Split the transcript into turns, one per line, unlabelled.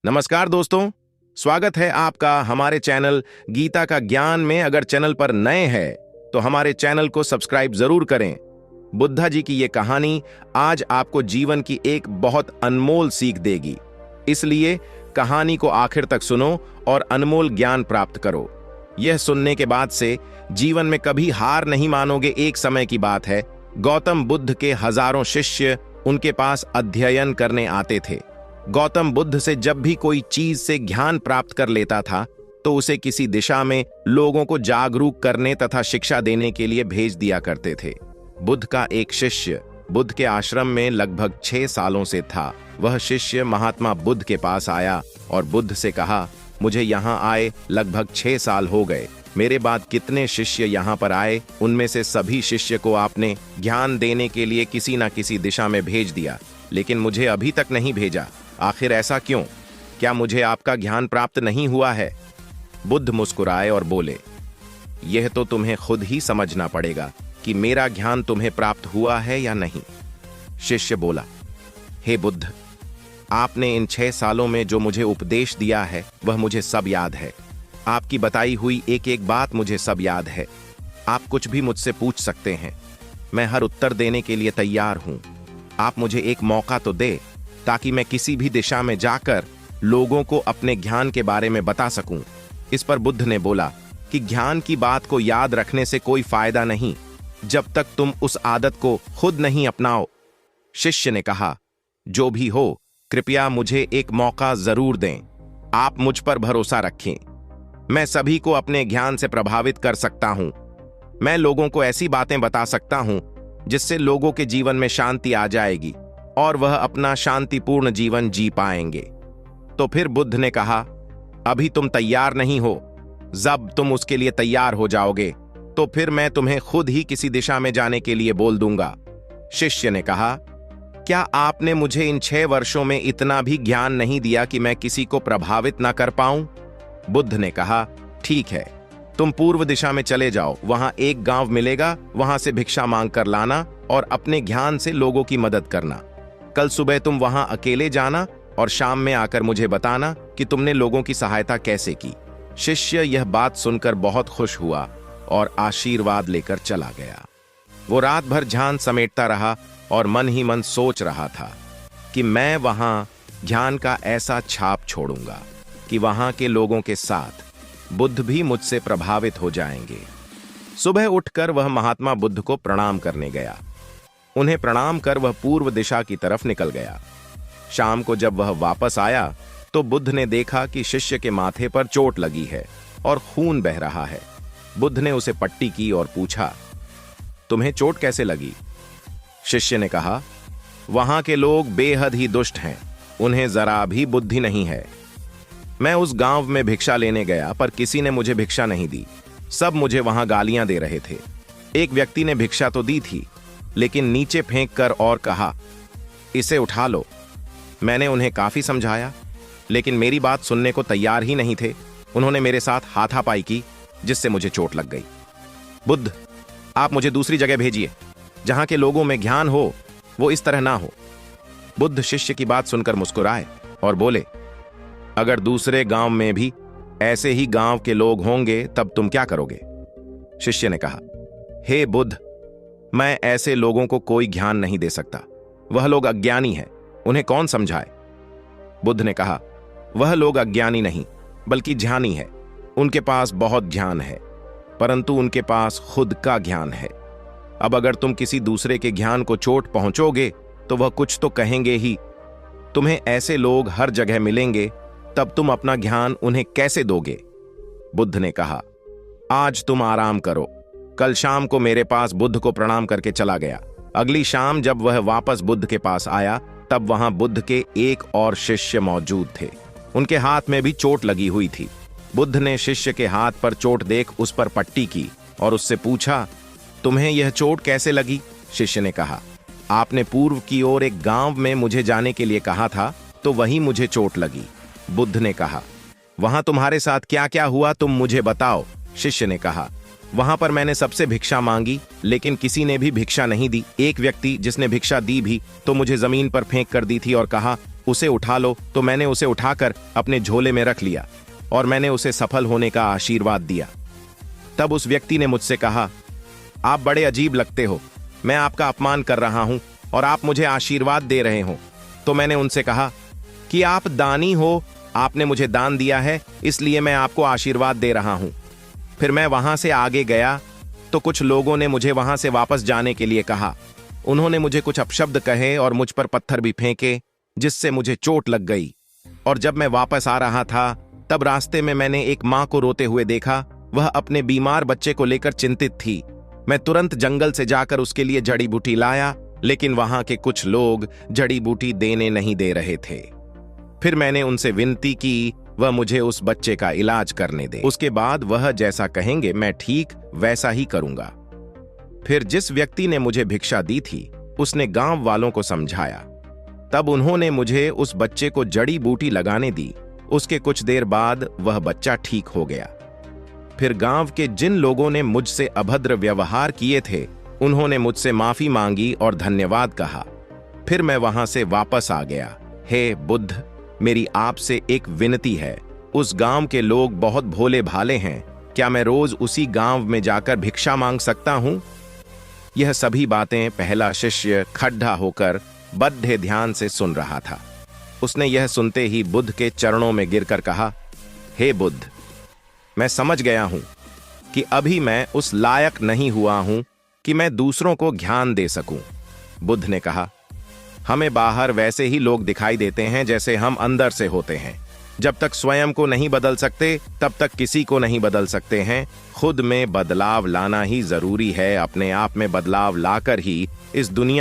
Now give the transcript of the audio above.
नमस्कार दोस्तों, स्वागत है आपका हमारे चैनल गीता का ज्ञान में। अगर चैनल पर नए हैं तो हमारे चैनल को सब्सक्राइब जरूर करें। बुद्धा जी की ये कहानी आज आपको जीवन की एक बहुत अनमोल सीख देगी, इसलिए कहानी को आखिर तक सुनो और अनमोल ज्ञान प्राप्त करो। यह सुनने के बाद से जीवन में कभी हार नहीं मानोगे। एक समय की बात है, गौतम बुद्ध के हजारों शिष्य उनके पास अध्ययन करने आते थे। गौतम बुद्ध से जब भी कोई चीज से ज्ञान प्राप्त कर लेता था तो उसे किसी दिशा में लोगों को जागरूक करने तथा शिक्षा देने के लिए भेज दिया करते थे। बुद्ध का एक शिष्य बुद्ध के आश्रम में लगभग 6 सालों से था। वह शिष्य महात्मा बुद्ध के पास आया और बुद्ध से कहा, मुझे यहाँ आए लगभग 6 साल हो गए। मेरे बाद कितने शिष्य यहाँ पर आए, उनमें से सभी शिष्य को आपने ज्ञान देने के लिए किसी न किसी दिशा में भेज दिया, लेकिन मुझे अभी तक नहीं भेजा। आखिर ऐसा क्यों? क्या मुझे आपका ज्ञान प्राप्त नहीं हुआ है? बुद्ध मुस्कुराए और बोले, यह तो तुम्हें खुद ही समझना पड़ेगा कि मेरा ज्ञान तुम्हें प्राप्त हुआ है या नहीं। शिष्य बोला, हे बुद्ध, आपने इन 6 सालों में जो मुझे उपदेश दिया है वह मुझे सब याद है। आपकी बताई हुई एक एक बात मुझे सब याद है। आप कुछ भी मुझसे पूछ सकते हैं, मैं हर उत्तर देने के लिए तैयार हूं। आप मुझे एक मौका तो दे ताकि मैं किसी भी दिशा में जाकर लोगों को अपने ज्ञान के बारे में बता सकूं। इस पर बुद्ध ने बोला कि ज्ञान की बात को याद रखने से कोई फायदा नहीं जब तक तुम उस आदत को खुद नहीं अपनाओ। शिष्य ने कहा, जो भी हो, कृपया मुझे एक मौका जरूर दें। आप मुझ पर भरोसा रखें। मैं सभी को अपने ज्ञान से प्रभावित कर सकता हूं। मैं लोगों को ऐसी बातें बता सकता हूं जिससे लोगों के जीवन में शांति आ जाएगी और वह अपना शांतिपूर्ण जीवन जी पाएंगे। तो फिर बुद्ध ने कहा, अभी तुम तैयार नहीं हो। जब तुम उसके लिए तैयार हो जाओगे तो फिर मैं तुम्हें खुद ही किसी दिशा में जाने के लिए बोल दूंगा। शिष्य ने कहा, क्या आपने मुझे इन 6 वर्षों में इतना भी ज्ञान नहीं दिया कि मैं किसी को प्रभावित ना कर पाऊं? बुद्ध ने कहा, ठीक है, तुम पूर्व दिशा में चले जाओ। वहां एक गांव मिलेगा, वहां से भिक्षा मांग कर लाना और अपने ज्ञान से लोगों की मदद करना। कल सुबह तुम वहां अकेले जाना और शाम में आकर मुझे बताना कि तुमने लोगों की सहायता कैसे की। शिष्य यह बात सुनकर बहुत खुश हुआ और आशीर्वाद लेकर चला गया। वो रात भर ध्यान समेटता रहा और मन ही मन सोच रहा था कि मैं वहां ज्ञान का ऐसा छाप छोड़ूंगा कि वहां के लोगों के साथ बुद्ध भी मुझसे प्रभावित हो जाएंगे। सुबह उठकर वह महात्मा बुद्ध को प्रणाम करने गया। उन्हें प्रणाम कर वह पूर्व दिशा की तरफ निकल गया। शाम को जब वह वापस आया तो बुद्ध ने देखा कि शिष्य के माथे पर चोट लगी है और खून बह रहा है। बुद्ध ने उसे पट्टी की और पूछा, तुम्हें चोट कैसे लगी? शिष्य ने कहा, वहां के लोग बेहद ही दुष्ट हैं, उन्हें जरा भी बुद्धि नहीं है। मैं उस गांव में भिक्षा लेने गया पर किसी ने मुझे भिक्षा नहीं दी। सब मुझे वहां गालियां दे रहे थे। एक व्यक्ति ने भिक्षा तो दी थी, लेकिन नीचे फेंक कर और कहा, इसे उठा लो। मैंने उन्हें काफी समझाया, लेकिन मेरी बात सुनने को तैयार ही नहीं थे। उन्होंने मेरे साथ हाथापाई की, जिससे मुझे चोट लग गई। बुद्ध, आप मुझे दूसरी जगह भेजिए जहां के लोगों में ज्ञान हो, वो इस तरह ना हो। बुद्ध शिष्य की बात सुनकर मुस्कुराए और बोले, अगर दूसरे गांव में भी ऐसे ही गांव के लोग होंगे तब तुम क्या करोगे? शिष्य ने कहा, हे बुद्ध, मैं ऐसे लोगों को कोई ज्ञान नहीं दे सकता। वह लोग अज्ञानी हैं, उन्हें कौन समझाए? बुद्ध ने कहा, वह लोग अज्ञानी नहीं बल्कि ज्ञानी है। उनके पास बहुत ज्ञान है, परंतु उनके पास खुद का ज्ञान है। अब अगर तुम किसी दूसरे के ज्ञान को चोट पहुंचोगे तो वह कुछ तो कहेंगे ही। तुम्हें ऐसे लोग हर जगह मिलेंगे, तब तुम अपना ज्ञान उन्हें कैसे दोगे? बुद्ध ने कहा, आज तुम आराम करो। कल शाम को मेरे पास बुद्ध को प्रणाम करके चला गया। अगली शाम जब वह वापस बुद्ध के पास आया तब वहां बुद्ध के एक और शिष्य मौजूद थे। उनके हाथ में भी चोट लगी हुई थी। बुद्ध ने शिष्य के हाथ पर चोट देख उस पर पट्टी की और उससे पूछा, तुम्हें यह चोट कैसे लगी? शिष्य ने कहा, आपने पूर्व की ओर एक गांव में मुझे जाने के लिए कहा था, तो वहीं मुझे चोट लगी। बुद्ध ने कहा, वहां तुम्हारे साथ क्या क्या हुआ तुम मुझे बताओ। शिष्य ने कहा, वहां पर मैंने सबसे भिक्षा मांगी, लेकिन किसी ने भी भिक्षा नहीं दी। एक व्यक्ति जिसने भिक्षा दी भी तो मुझे जमीन पर फेंक कर दी थी और कहा, उसे उठा लो। तो मैंने उसे उठाकर अपने झोले में रख लिया और मैंने उसे सफल होने का आशीर्वाद दिया। तब उस व्यक्ति ने मुझसे कहा, आप बड़े अजीब लगते हो, मैं आपका अपमान कर रहा हूं और आप मुझे आशीर्वाद दे रहे हो। तो मैंने उनसे कहा कि आप दानी हो, आपने मुझे दान दिया है, इसलिए मैं आपको आशीर्वाद दे रहा हूं। फिर मैं वहां से आगे गया तो कुछ लोगों ने मुझे वहां से वापस जाने के लिए कहा। उन्होंने मुझे कुछ अपशब्द कहे और मुझ पर पत्थर भी फेंके, जिससे मुझे चोट लग गई। और जब मैं वापस आ रहा था तब रास्ते में मैंने एक मां को रोते हुए देखा। वह अपने बीमार बच्चे को लेकर चिंतित थी। मैं तुरंत जंगल से जाकर उसके लिए जड़ी बूटी लाया, लेकिन वहां के कुछ लोग जड़ी बूटी देने नहीं दे रहे थे। फिर मैंने उनसे विनती की वह मुझे उस बच्चे का इलाज करने दे। उसके बाद वह जैसा कहेंगे मैं ठीक वैसा ही करूंगा। फिर जिस व्यक्ति ने मुझे भिक्षा दी थी उसने गांव वालों को समझाया। तब उन्होंने मुझे उस बच्चे को जड़ी बूटी लगाने दी। उसके कुछ देर बाद वह बच्चा ठीक हो गया। फिर गांव के जिन लोगों ने मुझसे अभद्र व्यवहार किए थे उन्होंने मुझसे माफी मांगी और धन्यवाद कहा। फिर मैं वहां से वापस आ गया। हे बुद्ध, मेरी आपसे एक विनती है। उस गांव के लोग बहुत भोले भाले हैं, क्या मैं रोज उसी गांव में जाकर भिक्षा मांग सकता हूं? यह सभी बातें पहला शिष्य खड्डा होकर बड्ढे ध्यान से सुन रहा था। उसने यह सुनते ही बुद्ध के चरणों में गिरकर कहा, हे बुद्ध, मैं समझ गया हूं कि अभी मैं उस लायक नहीं हुआ हूं कि मैं दूसरों को ज्ञान दे सकूं। बुद्ध ने कहा, हमें बाहर वैसे ही लोग दिखाई देते हैं जैसे हम अंदर से होते हैं। जब तक स्वयं को नहीं बदल सकते तब तक किसी को नहीं बदल सकते हैं। खुद में बदलाव लाना ही जरूरी है। अपने आप में बदलाव लाकर ही इस दुनिया